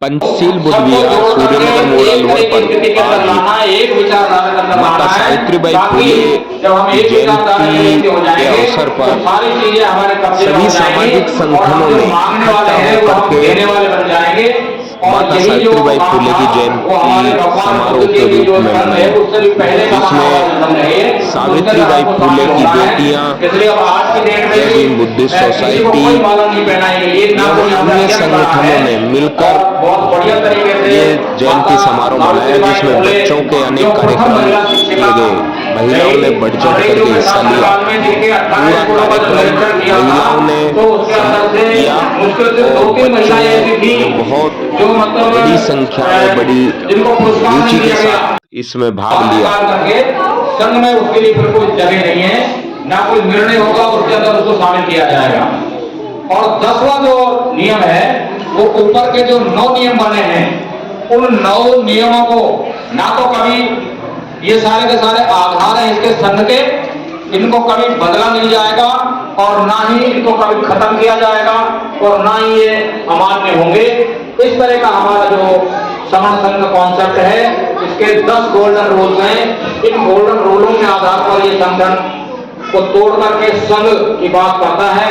पंचशील बुद्ध विहार सूर्यनगर मोड़ रोड पर आयोजित माता सावित्रीबाई फुले जयंती के अवसर पर सभी सामाजिक संगठनों ने इकट्ठा होकर के माता सावित्रीबाई फुले की जयंती समारोह के रूप में मनाया, जिसमें सावित्रीबाई फुले की बेटियां, जय भीम बुद्धिस्ट सोसाइटी एवं अन्य संगठनों ने मिलकर ये जयंती समारोह मनाया, जिसमें बच्चों के अनेक कार्यक्रम किए गए। महिलाओं ने बढ़ चढ़ करके हिस्सा लिया। पूरा कार्यक्रम महिलाओं ने किया और बच्चों ने बहुत बड़ी संख्या में बड़ी रुचि के साथ इसमें भाग लिया। संघ में उसके लिए फिर कोई जगह नहीं है, ना कोई निर्णय होगा उसके अंदर उसको शामिल किया जाएगा। और 10वां जो नियम है वो ऊपर के जो 9 नियम बने हैं, उन 9 नियमों को ना तो कभी ये सारे के सारे आधार हैं इसके संघ के, इनको कभी बदला नहीं जाएगा और ना ही इनको कभी खत्म किया जाएगा और ना ही ये अमान्य होंगे। इस तरह का हमारा जो समण संघ का कॉन्सेप्ट है, इसके 10 गोल्डन रूल्स हैं। इन गोल्डन रूलों के आधार पर ये संगठन को तोड़ करके संघ की बात करता है।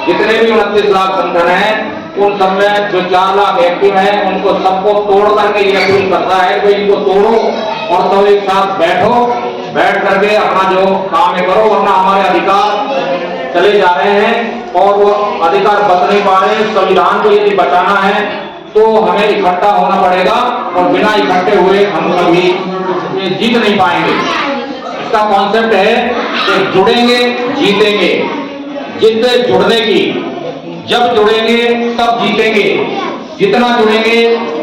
जितने भी 29 लाख संगठन हैं, उन सब में जो 4 लाख एक्टिव हैं, उनको सबको तोड़ करके ये अपील करता है कि इनको तोड़ो और सब एक साथ बैठ करके अपना जो काम है करो, वरना हमारे अधिकार चले जा रहे हैं और वो अधिकार बच नहीं पा रहे हैं। संविधान को यदि बचाना है तो हमें इकट्ठा होना पड़ेगा और बिना इकट्ठे हुए हम कभी जीत नहीं पाएंगे। इसका कॉन्सेप्ट है कि जुड़ेंगे जीतेंगे, जिद जुड़ने की, जब जुड़ेंगे तब जीतेंगे, जितना जुड़ेंगे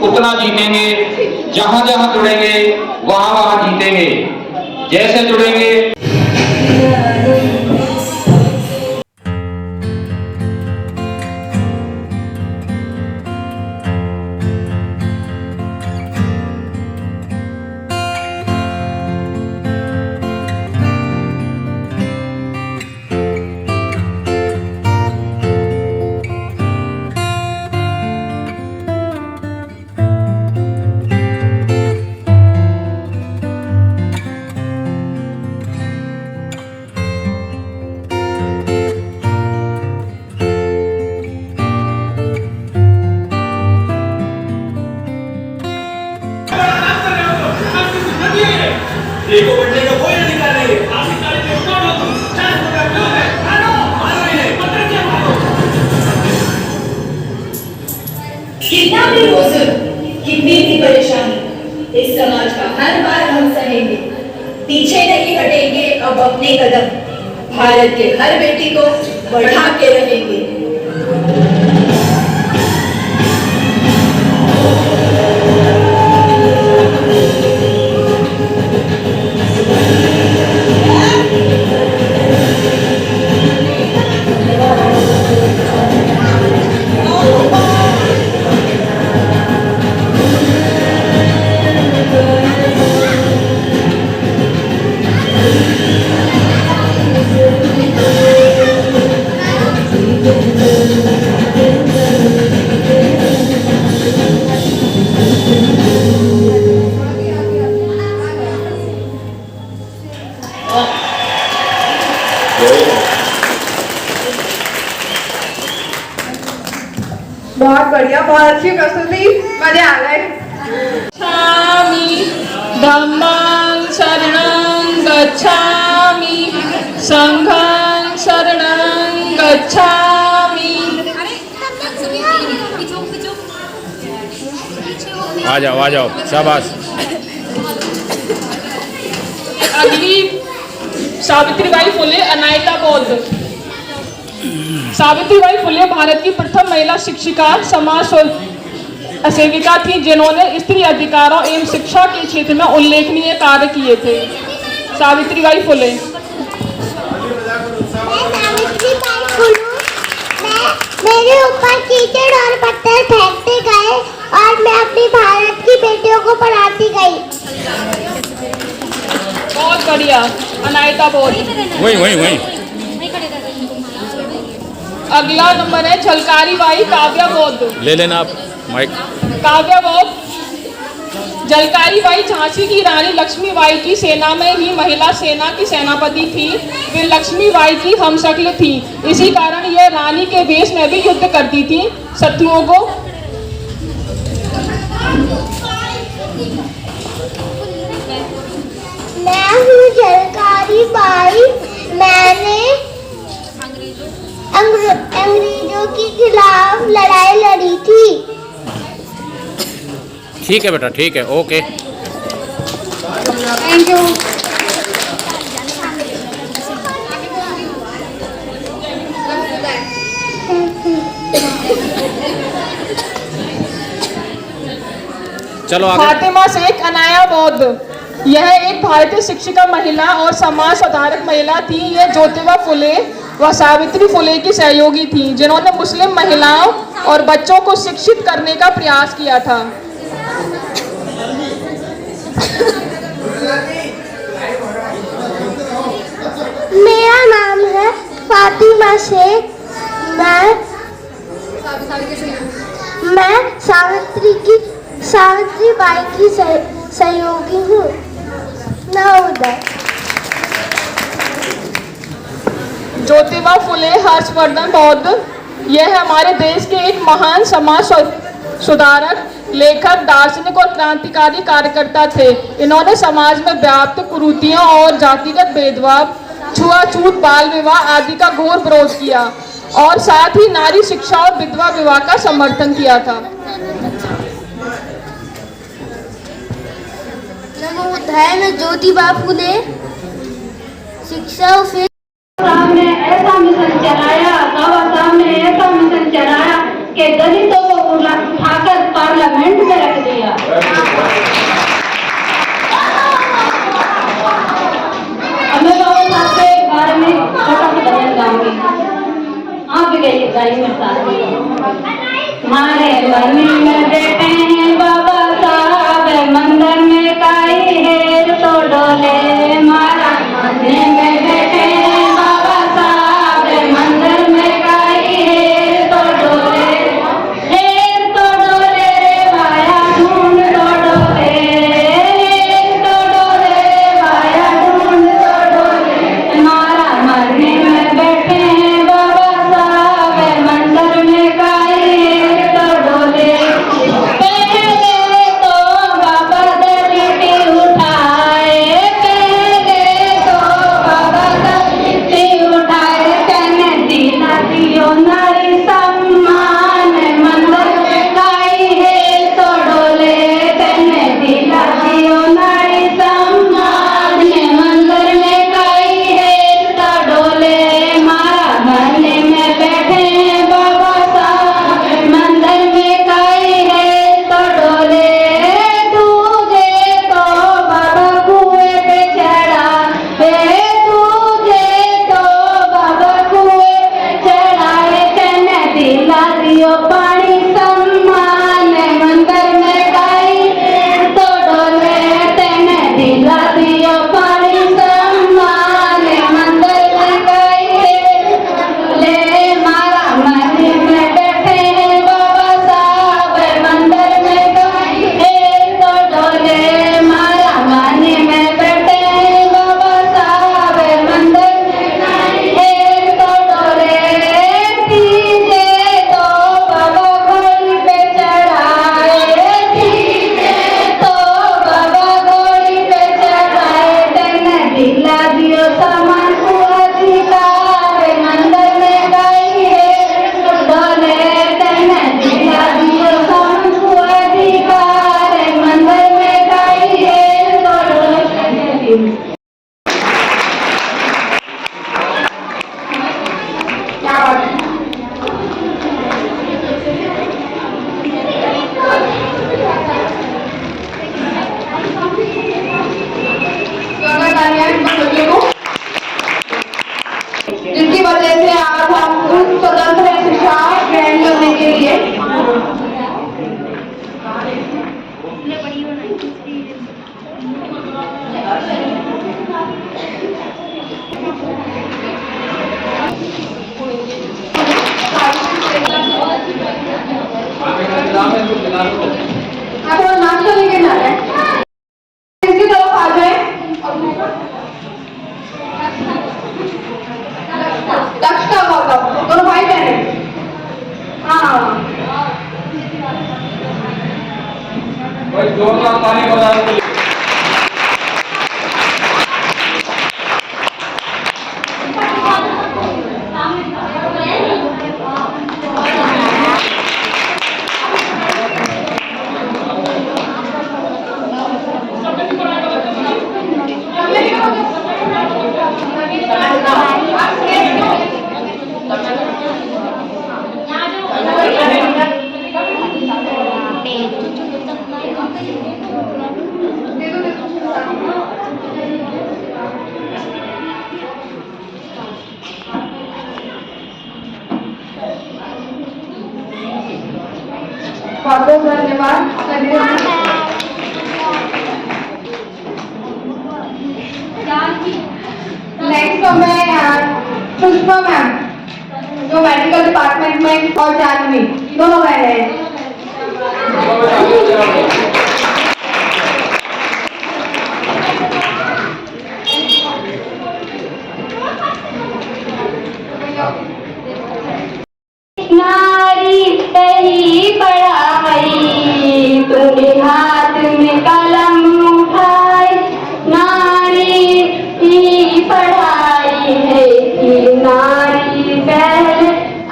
उतना जीतेंगे, जहां जहां जुड़ेंगे वहां वहां जीतेंगे, जैसे जुड़ेंगे। देखो बच्चे का कोई अधिकार नहीं है। अधिकारी को तोड़ो तुम, चाहे तुम्हारा क्यों है, मारो इन्हें, पत्थर से मारो। कितना भी रोज़, कितनी भी परेशानी, इस समाज का हर बार हम सहेंगे, पीछे नहीं हटेंगे अब अपने कदम, भारत के हर बेटी को बढ़ा के रहेंगे। बहुत बढ़िया, बहुत अच्छी प्रस्तुति, मजे आ गए। गच्छामि धम्मं शरणं गच्छामि संघं शरणं गच्छामि। आ जाओ शाबाश। अगली सावित्रीबाई फुले अनायता बौद्ध। सावित्रीबाई फुले भारत की प्रथम महिला शिक्षिका, समाज सेविका थी, जिन्होंने स्त्री अधिकारों एवं शिक्षा के क्षेत्र में उल्लेखनीय कार्य किए थे। सावित्रीबाई फुले। मेरे ऊपर कीचड़ और पत्थर फेंकते गए और मैं अपनी भारत की बेटियों को पढ़ाती गई। बहुत बढ़िया, अनायता बौद्ध। वही अगला नंबर है झलकारी बाई काव्या बौद्ध। ले लेना आप। माइक। काव्यबोध। जलकारी बाई झांसी की रानी लक्ष्मीबाई की सेना में ही महिला सेना की सेनापति थी। वे लक्ष्मीबाई की हमशक्ल थी, इसी कारण यह रानी के वेश में भी युद्ध करती थी शत्रुओं को। मैं हूँ जलकारी बाई। मैंने अंग्रेजों के खिलाफ लड़ाई लड़ी थी। ठीक है बेटा, ठीक है, ओके। Thank you. चलो आगे। फातिमा शेख अनाया बौद्ध। यह एक भारतीय शिक्षिका महिला और समाज सुधारक महिला थी। यह ज्योतिबा फुले व सावित्री फुले की सहयोगी थी, जिन्होंने मुस्लिम महिलाओं और बच्चों को शिक्षित करने का प्रयास किया था। मेरा नाम है फातिमा शेख। मैं सावित्री बाई की सहयोगी हूँ। नवोदय। ज्योतिबा फुले हर्षवर्धन बौद्ध। यह हमारे देश के एक महान समाज सुधारक, लेखक, दार्शनिक और क्रांतिकारी कार्यकर्ता थे। इन्होंने समाज में व्याप्त कुरीतियों और जातिगत भेदभाव, छुआछूत, बाल विवाह आदि का घोर विरोध किया और साथ ही नारी शिक्षा और विधवा विवाह का समर्थन किया था। नवोदय में ज्योतिबा फुले शिक्षा और सामने ऐसा मिशन चलाया, बाबा सामने ऐसा मिशन चलाया कि दलितों को उठाकर पार्लियामेंट में रख दिया। अब मैं बाबा साहब के बारे में छोटा सा भजन गाऊंगी। आप भी गाइए मेरे साथ। हमारे मन में बैठे हैं बाबा साहब, मंदिर में काई है तो डोले। मारा मन में बैठे हैं बाबा साहब, मंदिर में काई है तो डोले। तो डोले रे भाया ढूंढ तो डोले, तो डोले भाया ढूंढ तो डोले। मारा मन में बैठे हैं बाबा साहब, मंदिर में काई है तो डोले। भाई जोरदार ताली बजाने के लिए। बहुत बहुत धन्यवाद। नेक्स्ट हमें पुष्पा मैम जो मेडिकल डिपार्टमेंट में और जानवी दोनों बहन हैं। नारी सही पढ़ाई तूने हाथ में कलम उठाई, नारी की पढ़ाई है कि नारी पहले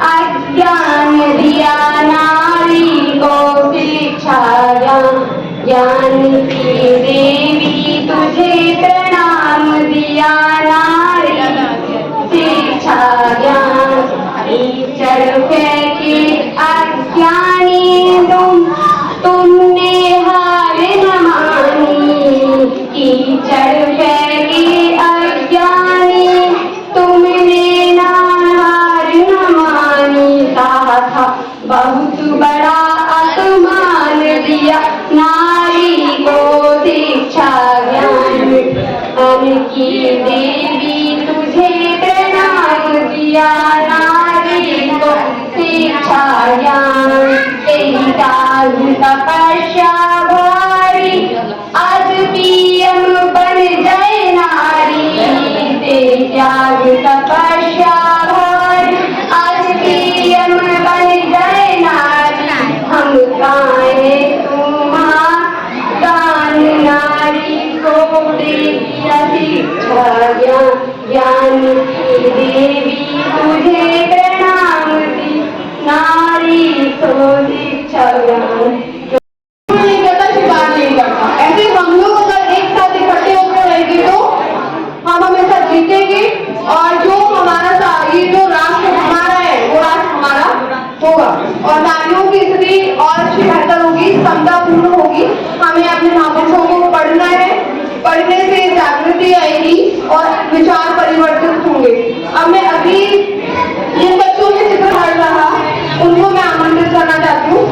अज्ञान दिया नारी को शिक्षा ज्ञान की देवी तुझे प्रणाम दिया नारी शिक्षा ज्ञान चढ़ फेंकी अज्ञानी तुमने हार न मानी, कीचड़ फेंकी अज्ञानी तुमने ना हार न मानी, था बहुत बड़ा अपमान दिया नारी को शिक्षा ज्ञान की देवी तुझे प्रणाम दिया नारी को शिक्षा ज्ञान, तेरी दास तपस्या भारी आज पीएम बन जाए नारी, तेरी त्याग तपस्या भारी आज पीएम बन जाए नारी, हम गाए दान नारी को देवी शिक्षा ज्ञान की देवी तुझे प्रणाम दी नारी को शिक्षा ज्ञान। नहीं करता, शिकार नहीं करता। ऐसे हम लोग अगर एक साथ इकट्ठे होकर रहेंगे तो हम हमेशा जीतेंगे और जो हमारा ये जो राष्ट्र हमारा है वो राष्ट्र हमारा होगा और नारियों की स्थिति और अच्छी बेहतर होगी, समतापूर्ण होगी। हमें अपने महापुरुषों को पढ़ना है, पढ़ने से जागृति आएगी और विचार परिवर्तित होंगे। अब मैं अभी जिन बच्चों ने चित्र पढ़ रहा उनको मैं आमंत्रित करना चाहती हूँ।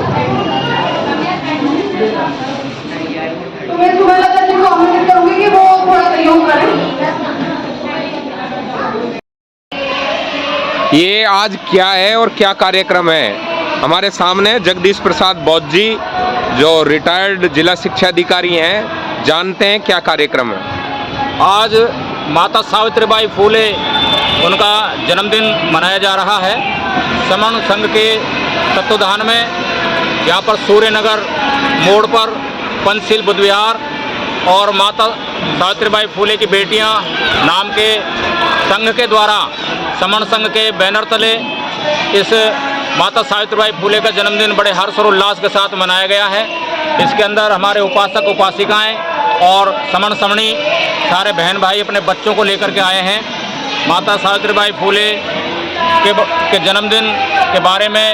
तो मैं सुबह लता जी को आमंत्रित करूंगी कि वो थोड़ा सहयोग करें। ये आज क्या है और क्या कार्यक्रम है? हमारे सामने जगदीश प्रसाद बौद्ध जी जो रिटायर्ड जिला शिक्षा अधिकारी हैं, जानते हैं क्या कार्यक्रम है। आज माता सावित्रीबाई फूले उनका जन्मदिन मनाया जा रहा है। समन संघ के तत्वाधान में यहाँ पर सूर्यनगर मोड़ पर पंचशील बुद्ध विहार और माता सावित्रीबाई फूले की बेटियाँ नाम के संघ के द्वारा समन संघ के बैनर तले इस माता सावित्रीबाई फूले का जन्मदिन बड़े हर्ष और उल्लास के साथ मनाया गया है। इसके अंदर हमारे उपासक उपासिकाएं और समन समणी सारे बहन भाई अपने बच्चों को लेकर के आए हैं। माता सावित्रीबाई फूले के जन्मदिन के बारे में,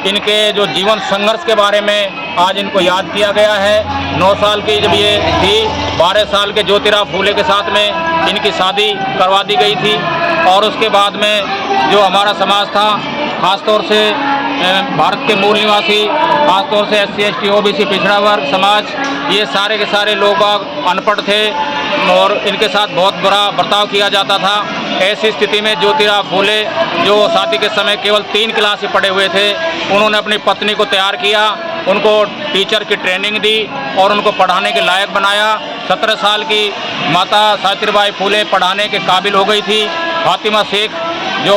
इनके जो जीवन संघर्ष के बारे में आज इनको याद किया गया है। 9 साल की जब ये थी, 12 साल के ज्योतिराव फूले के साथ में इनकी शादी करवा दी गई थी और उसके बाद में जो हमारा समाज था, खासतौर से भारत के मूल निवासी, खासतौर से SC ST OBC पिछड़ा वर्ग समाज, ये सारे के सारे लोग अनपढ़ थे और इनके साथ बहुत बुरा बर्ताव किया जाता था। ऐसी स्थिति में ज्योतिराव फूले जो शादी के समय केवल 3 क्लास ही पढ़े हुए थे, उन्होंने अपनी पत्नी को तैयार किया, उनको टीचर की ट्रेनिंग दी और उनको पढ़ाने के लायक बनाया। 17 साल की माता सावित्रीबाई फूले पढ़ाने के काबिल हो गई थी। फातिमा शेख जो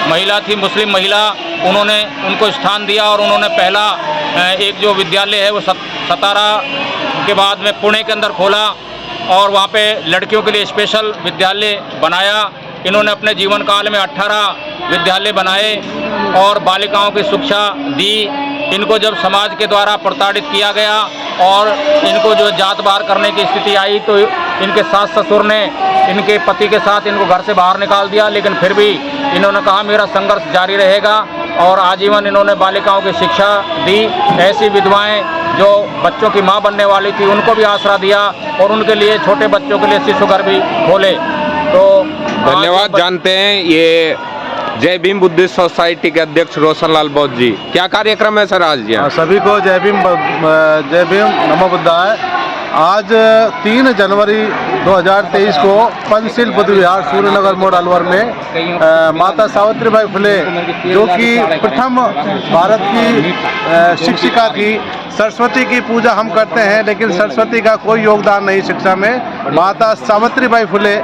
महिला थी, मुस्लिम महिला, उन्होंने उनको स्थान दिया और उन्होंने पहला एक जो विद्यालय है वो 17 उसके बाद में पुणे के अंदर खोला और वहाँ पे लड़कियों के लिए स्पेशल विद्यालय बनाया। इन्होंने अपने जीवन काल में 18 विद्यालय बनाए और बालिकाओं की शिक्षा दी। इनको जब समाज के द्वारा प्रताड़ित किया गया और इनको जो जात बार करने की स्थिति आई तो इनके सास ससुर ने इनके पति के साथ इनको घर से बाहर निकाल दिया, लेकिन फिर भी इन्होंने कहा मेरा संघर्ष जारी रहेगा और आजीवन इन्होंने बालिकाओं की शिक्षा दी। ऐसी विधवाएं जो बच्चों की मां बनने वाली थी उनको भी आसरा दिया और उनके लिए छोटे बच्चों के लिए शिशु घर भी खोले। तो धन्यवाद। जानते हैं ये जय भीम बुद्धिस्ट सोसाइटी के अध्यक्ष रोशन लाल बौद्ध जी, क्या कार्यक्रम है सर आज यहाँ? सभी को जय भीम नमो बुद्धाय। आज 3 जनवरी 2023 को पंचशील बुद्ध विहार सूर्यनगर मोड़ अलवर में माता सावित्रीबाई फुले जो कि प्रथम भारत की शिक्षिका थी, सरस्वती की पूजा हम करते हैं लेकिन सरस्वती का कोई योगदान नहीं शिक्षा में। माता सावित्रीबाई फुले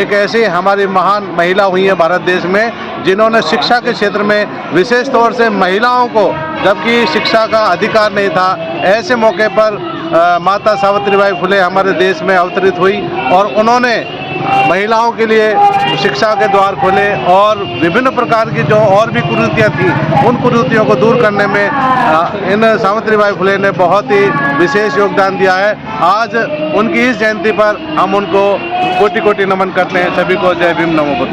एक ऐसी हमारी महान महिला हुई है भारत देश में जिन्होंने शिक्षा के क्षेत्र में विशेष तौर से महिलाओं को, जबकि शिक्षा का अधिकार नहीं था, ऐसे मौके पर माता सावित्रीबाई फुले हमारे देश में अवतरित हुई और उन्होंने महिलाओं के लिए शिक्षा के द्वार खोले और विभिन्न प्रकार की जो और भी कुरीतियाँ थी उन कुरीतियों को दूर करने में इन सावित्रीबाई फुले ने बहुत ही विशेष योगदान दिया है। आज उनकी इस जयंती पर हम उनको कोटि कोटि नमन करते हैं। सभी को जय भीम नमो बुद्धाय।